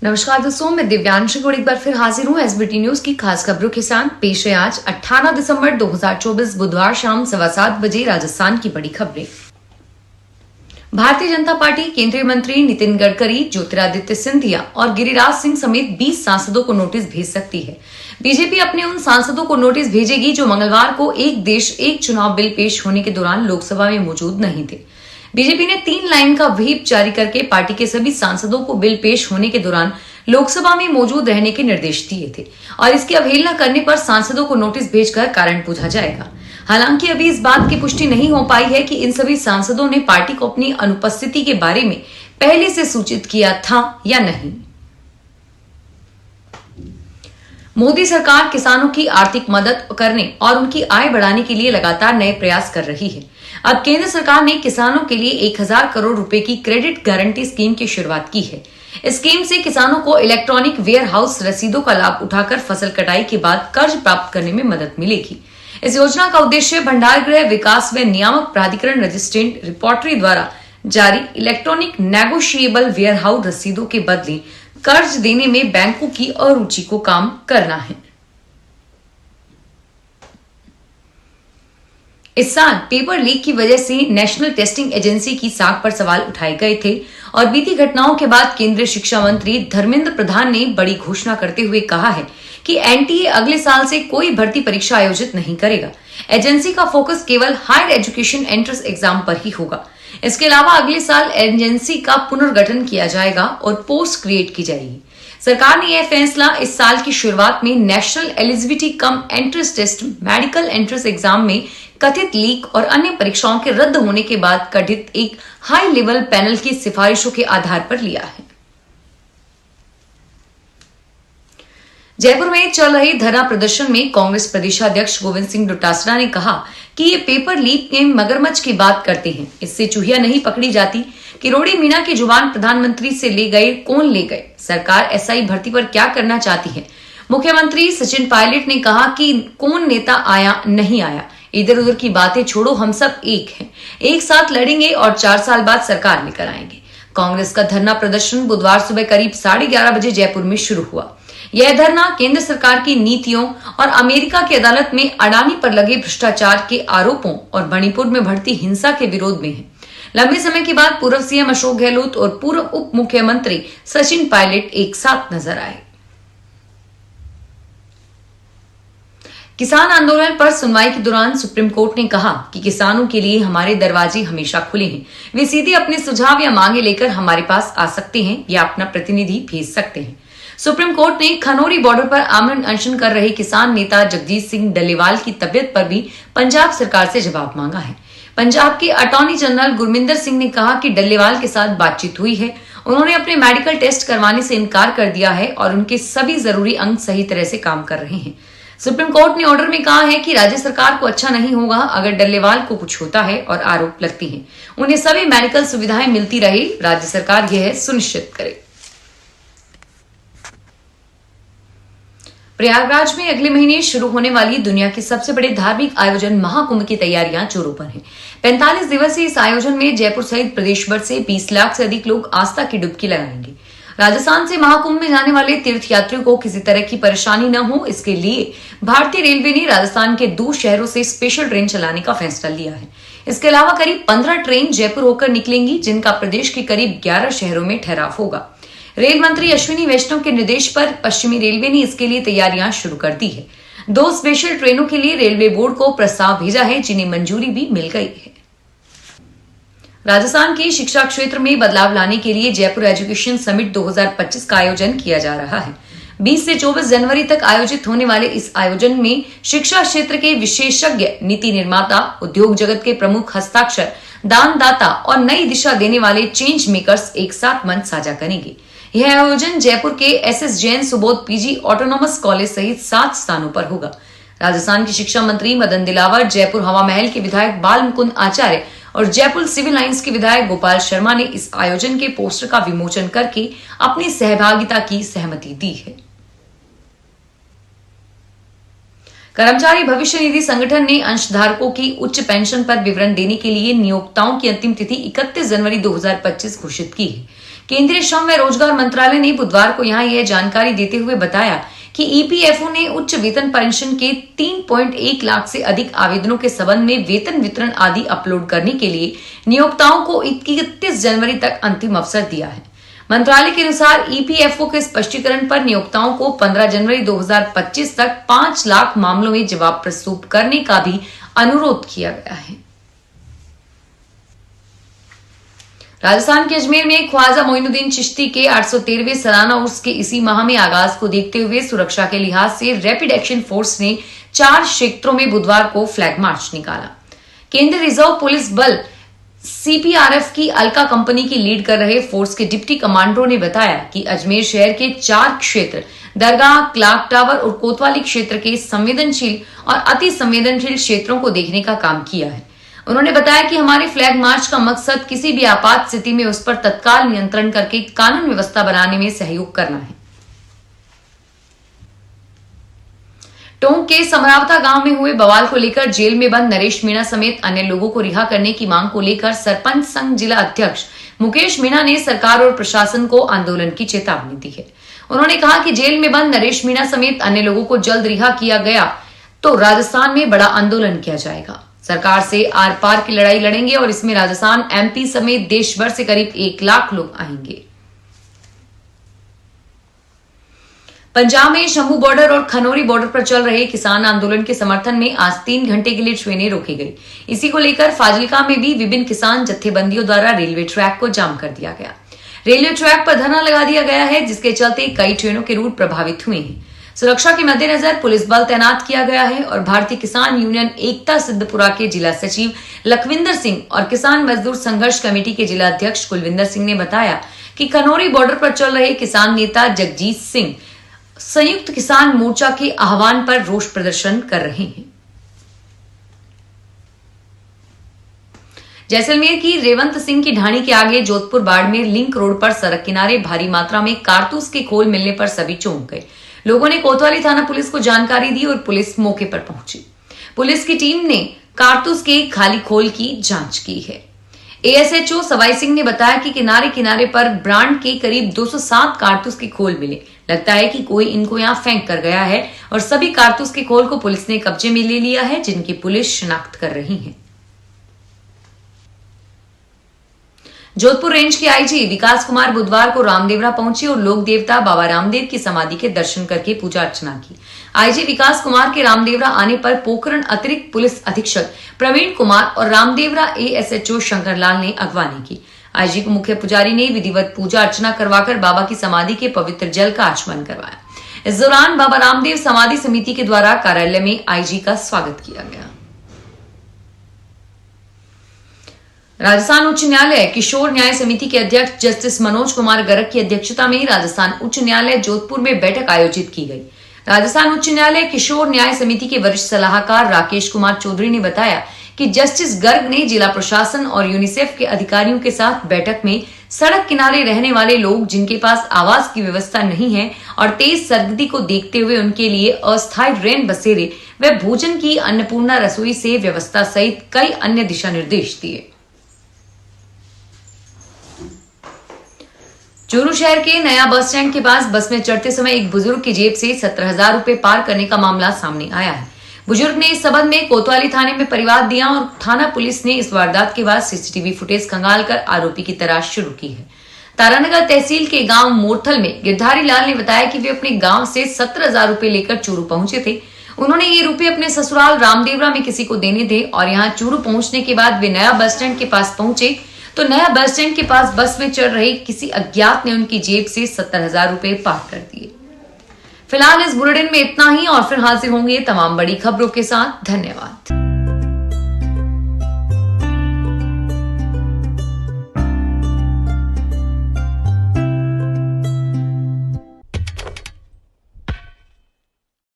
नमस्कार दोस्तों, मैं दिव्यांश एक बार फिर हाजिर हूँ एसबीटी न्यूज की खास खबरों के साथ। पेश है आज 18 दिसंबर 2024 बुधवार शाम 7:15 बजे राजस्थान की बड़ी खबरें। भारतीय जनता पार्टी केंद्रीय मंत्री नितिन गडकरी, ज्योतिरादित्य सिंधिया और गिरिराज सिंह समेत 20 सांसदों को नोटिस भेज सकती है। बीजेपी अपने उन सांसदों को नोटिस भेजेगी जो मंगलवार को एक देश एक चुनाव बिल पेश होने के दौरान लोकसभा में मौजूद नहीं थे। बीजेपी ने 3 लाइन का व्हीप जारी करके पार्टी के सभी सांसदों को बिल पेश होने के दौरान लोकसभा में मौजूद रहने के निर्देश दिए थे और इसकी अवहेलना करने पर सांसदों को नोटिस भेजकर कारण पूछा जाएगा। हालांकि अभी इस बात की पुष्टि नहीं हो पाई है कि इन सभी सांसदों ने पार्टी को अपनी अनुपस्थिति के बारे में पहले से सूचित किया था या नहीं। मोदी सरकार किसानों की आर्थिक मदद करने और उनकी आय बढ़ाने के लिए लगातार नए प्रयास कर रही है। अब केंद्र सरकार ने किसानों के लिए 1000 करोड़ रुपए की क्रेडिट गारंटी स्कीम की शुरुआत की है। इस स्कीम से किसानों को इलेक्ट्रॉनिक वेयर हाउस रसीदों का लाभ उठाकर फसल कटाई के बाद कर्ज प्राप्त करने में मदद मिलेगी। इस योजना का उद्देश्य भंडारगृह विकास व नियामक प्राधिकरण रजिस्ट्रेंट रिपोर्टरी द्वारा जारी इलेक्ट्रॉनिक नेगोशिएबल वेयर हाउस रसीदों के बदले कर्ज देने में बैंकों की अरुचि को कम करना है। इस साल पेपर लीक की वजह से नेशनल टेस्टिंग एजेंसी की साख पर सवाल उठाए गए थे और बीती घटनाओं के बाद केंद्रीय शिक्षा मंत्री धर्मेंद्र प्रधान ने बड़ी घोषणा करते हुए कहा है कि एनटीए अगले साल से कोई भर्ती परीक्षा आयोजित नहीं करेगा। एजेंसी का फोकस केवल हायर एजुकेशन एंट्रेंस एग्जाम पर ही होगा। इसके अलावा अगले साल एजेंसी का पुनर्गठन किया जाएगा और पोस्ट क्रिएट की जाएगी। सरकार ने यह फैसला इस साल की शुरुआत में national eligibility cum entrance test medical entrance exam में कथित लीक और अन्य परीक्षाओं के रद्द होने के बाद गठित एक हाई लेवल पैनल की सिफारिशों के आधार पर लिया है। जयपुर में चल रहे धरना प्रदर्शन में कांग्रेस प्रदेशाध्यक्ष गोविंद सिंह डोटासरा ने कहा कि ये पेपर लीक के मगरमच्छ की बात करते हैं, इससे चूहिया नहीं पकड़ी जाती। किरोड़ी मीना की जुबान प्रधानमंत्री से ले गए, कौन ले गए? सरकार एसआई भर्ती पर क्या करना चाहती है? मुख्यमंत्री सचिन पायलट ने कहा कि कौन नेता आया नहीं आया, इधर उधर की बातें छोड़ो, हम सब एक हैं, एक साथ लड़ेंगे और 4 साल बाद सरकार लेकर आएंगे। कांग्रेस का धरना प्रदर्शन बुधवार सुबह करीब 11:30 बजे जयपुर में शुरू हुआ। यह धरना केंद्र सरकार की नीतियों और अमेरिका की अदालत में अडानी पर लगे भ्रष्टाचार के आरोपों और मणिपुर में बढ़ती हिंसा के विरोध में है। लंबे समय के बाद पूर्व सीएम अशोक गहलोत और पूर्व उप मुख्यमंत्री सचिन पायलट एक साथ नजर आए। किसान आंदोलन पर सुनवाई के दौरान सुप्रीम कोर्ट ने कहा कि किसानों के लिए हमारे दरवाजे हमेशा खुले हैं। वे सीधे अपने सुझाव या मांगे लेकर हमारे पास आ सकते हैं या अपना प्रतिनिधि भेज सकते हैं। सुप्रीम कोर्ट ने खनौरी बॉर्डर पर आमरण अनशन कर रहे किसान नेता जगजीत सिंह डल्लेवाल की तबियत पर भी पंजाब सरकार से जवाब मांगा है। पंजाब के अटॉर्नी जनरल गुरमिंदर सिंह ने कहा कि डल्लेवाल के साथ बातचीत हुई है, उन्होंने अपने मेडिकल टेस्ट करवाने से इनकार कर दिया है और उनके सभी जरूरी अंग सही तरह से काम कर रहे हैं। सुप्रीम कोर्ट ने ऑर्डर में कहा है कि राज्य सरकार को अच्छा नहीं होगा अगर डल्लेवाल को कुछ होता है और आरोप लगते हैं, उन्हें सभी मेडिकल सुविधाएं मिलती रहे। राज्य सरकार यह सुनिश्चित करे। प्रयागराज में अगले महीने शुरू होने वाली दुनिया के सबसे बड़े धार्मिक आयोजन महाकुंभ की तैयारियां जोरों पर हैं। 45 दिवसीय इस आयोजन में जयपुर सहित प्रदेश भर से 20 लाख से अधिक लोग आस्था की डुबकी लगाएंगे। राजस्थान से महाकुंभ में जाने वाले तीर्थयात्रियों को किसी तरह की परेशानी न हो, इसके लिए भारतीय रेलवे ने राजस्थान के 2 शहरों से स्पेशल ट्रेन चलाने का फैसला लिया है। इसके अलावा करीब 15 ट्रेन जयपुर होकर निकलेंगी, जिनका प्रदेश के करीब 11 शहरों में ठहराव होगा। रेल मंत्री अश्विनी वैष्णव के निर्देश पर पश्चिमी रेलवे ने इसके लिए तैयारियां शुरू कर दी है। 2 स्पेशल ट्रेनों के लिए रेलवे बोर्ड को प्रस्ताव भेजा है, जिन्हें मंजूरी भी मिल गई है। राजस्थान के शिक्षा क्षेत्र में बदलाव लाने के लिए जयपुर एजुकेशन समिट 2025 का आयोजन किया जा रहा है। 20 से 24 जनवरी तक आयोजित होने वाले इस आयोजन में शिक्षा क्षेत्र के विशेषज्ञ, नीति निर्माता, उद्योग जगत के प्रमुख हस्ताक्षर, दानदाता और नई दिशा देने वाले चेंज मेकर्स एक साथ मंच साझा करेंगे। यह आयोजन जयपुर के SS Jain Subodh PG autonomous college सहित 7 स्थानों पर होगा। राजस्थान के शिक्षा मंत्री मदन दिलावर, जयपुर हवा महल के विधायक बाल मुकुंद आचार्य और जयपुर सिविल लाइंस के विधायक गोपाल शर्मा ने इस आयोजन के पोस्टर का विमोचन करके अपनी सहभागिता की सहमति दी है। कर्मचारी भविष्य निधि संगठन ने अंशधारकों की उच्च पेंशन पर विवरण देने के लिए नियोक्ताओं की अंतिम तिथि 31 जनवरी 2025 घोषित की है। केंद्रीय श्रम व रोजगार मंत्रालय ने बुधवार को यहां यह जानकारी देते हुए बताया कि ईपीएफओ ने उच्च वेतन पेंशन के 3.1 लाख से अधिक आवेदनों के संबंध में वेतन वितरण आदि अपलोड करने के लिए नियोक्ताओं को 31 जनवरी तक अंतिम अवसर दिया है। मंत्रालय के अनुसार ईपीएफओ के स्पष्टीकरण पर नियोक्ताओं को 15 जनवरी 2025 तक 5 लाख मामलों में जवाब प्रस्तुत करने का भी अनुरोध किया गया है। राजस्थान के अजमेर में ख्वाजा मोइनुद्दीन चिश्ती के 813वें सालाना उर्स के इसी माह में आगाज को देखते हुए सुरक्षा के लिहाज से रैपिड एक्शन फोर्स ने 4 क्षेत्रों में बुधवार को फ्लैग मार्च निकाला। केंद्रीय रिजर्व पुलिस बल सीपीआरएफ की अलका कंपनी की लीड कर रहे फोर्स के डिप्टी कमांडरों ने बताया कि अजमेर शहर के 4 क्षेत्र दरगाह, क्लॉक टावर और कोतवाली क्षेत्र के संवेदनशील और अति संवेदनशील क्षेत्रों को देखने का काम किया है। उन्होंने बताया कि हमारे फ्लैग मार्च का मकसद किसी भी आपात स्थिति में उस पर तत्काल नियंत्रण करके कानून व्यवस्था बनाने में सहयोग करना है। टोंक के समरावता गांव में हुए बवाल को लेकर जेल में बंद नरेश मीणा समेत अन्य लोगों को रिहा करने की मांग को लेकर सरपंच संघ जिला अध्यक्ष मुकेश मीणा ने सरकार और प्रशासन को आंदोलन की चेतावनी दी है। उन्होंने कहा कि जेल में बंद नरेश मीणा समेत अन्य लोगों को जल्द रिहा किया गया तो राजस्थान में बड़ा आंदोलन किया जाएगा। सरकार से आर पार की लड़ाई लड़ेंगे और इसमें राजस्थान, एमपी समेत देश भर से करीब 1 लाख लोग आएंगे। पंजाब में शंभू बॉर्डर और खनौरी बॉर्डर पर चल रहे किसान आंदोलन के समर्थन में आज 3 घंटे के लिए ट्रेनें रोकी गई। इसी को लेकर फाजिल्का में भी विभिन्न किसान जत्थेबंदियों द्वारा रेलवे ट्रैक को जाम कर दिया गया। रेलवे ट्रैक पर धरना लगा दिया गया है, जिसके चलते कई ट्रेनों के रूट प्रभावित हुए हैं। सुरक्षा के मद्देनजर पुलिस बल तैनात किया गया है और भारतीय किसान यूनियन एकता सिद्धपुरा के जिला सचिव लखविंदर सिंह और किसान मजदूर संघर्ष कमेटी के जिला अध्यक्ष कुलविंदर सिंह ने बताया कि खनौरी बॉर्डर पर चल रहे किसान नेता जगजीत सिंह संयुक्त किसान मोर्चा के आह्वान पर रोष प्रदर्शन कर रहे हैं। जैसलमेर की रेवंत सिंह की ढाणी के आगे जोधपुर बाड़मेर लिंक रोड पर सड़क किनारे भारी मात्रा में कारतूस के खोल मिलने पर सभी चौंक गए। लोगों ने कोतवाली थाना पुलिस को जानकारी दी और पुलिस मौके पर पहुंची। पुलिस की टीम ने कारतूस के खाली खोल की जांच की है। एएसएचओ सवाई सिंह ने बताया कि किनारे किनारे पर ब्रांड के करीब 207 कारतूस के खोल मिले। लगता है कि कोई इनको यहां फेंक कर गया है और सभी कारतूस के खोल को पुलिस ने कब्जे में ले लिया है, जिनकी पुलिस शिनाख्त कर रही है। जोधपुर रेंज के आईजी विकास कुमार बुधवार को रामदेवरा पहुंचे और लोक देवता बाबा रामदेव की समाधि के दर्शन करके पूजा अर्चना की। आईजी विकास कुमार के रामदेवरा आने पर पोखरण अतिरिक्त पुलिस अधीक्षक प्रवीण कुमार और रामदेवरा एएसएचओ शंकरलाल ने अगवानी की। आईजी को मुख्य पुजारी ने विधिवत पूजा अर्चना करवाकर बाबा की समाधि के पवित्र जल का आचमन करवाया। इस दौरान बाबा रामदेव समाधि समिति के द्वारा कार्यालय में आईजी का स्वागत किया गया। राजस्थान उच्च न्यायालय किशोर न्याय समिति के अध्यक्ष जस्टिस मनोज कुमार गर्ग की अध्यक्षता में राजस्थान उच्च न्यायालय जोधपुर में बैठक आयोजित की गई। राजस्थान उच्च न्यायालय किशोर न्याय समिति के वरिष्ठ सलाहकार राकेश कुमार चौधरी ने बताया कि जस्टिस गर्ग ने जिला प्रशासन और यूनिसेफ के अधिकारियों के साथ बैठक में सड़क किनारे रहने वाले लोग जिनके पास आवास की व्यवस्था नहीं है और तेज सर्दी को देखते हुए उनके लिए अस्थायी रैन बसेरे व भोजन की अन्नपूर्णा रसोई से व्यवस्था सहित कई अन्य दिशा निर्देश दिए। चूरू शहर के नया बस स्टैंड के पास बस में चढ़ते समय एक बुजुर्ग की जेब से 17,000 रुपए पार करने का मामला सामने आया है। बुजुर्ग ने इस संबंध में कोतवाली थाने में परिवाद दिया और थाना पुलिस ने इस वारदात के बाद सीसीटीवी फुटेज खंगालकर आरोपी की तलाश शुरू की है। तारानगर तहसील के गांव मोरथल में गिरधारी लाल ने बताया कि वे अपने गांव से 17,000 रुपए लेकर चूरू पहुंचे थे। उन्होंने ये रुपए अपने ससुराल रामदेवरा में किसी को देने थे और यहाँ चूरू पहुंचने के बाद वे नया बस स्टैंड के पास पहुंचे तो नया बस स्टैंड के पास बस में चढ़ रहे किसी अज्ञात ने उनकी जेब से 17,000 रुपए पार कर दिए। फिलहाल इस बुलेटिन में इतना ही और फिर हाजिर होंगे तमाम बड़ी खबरों के साथ। धन्यवाद।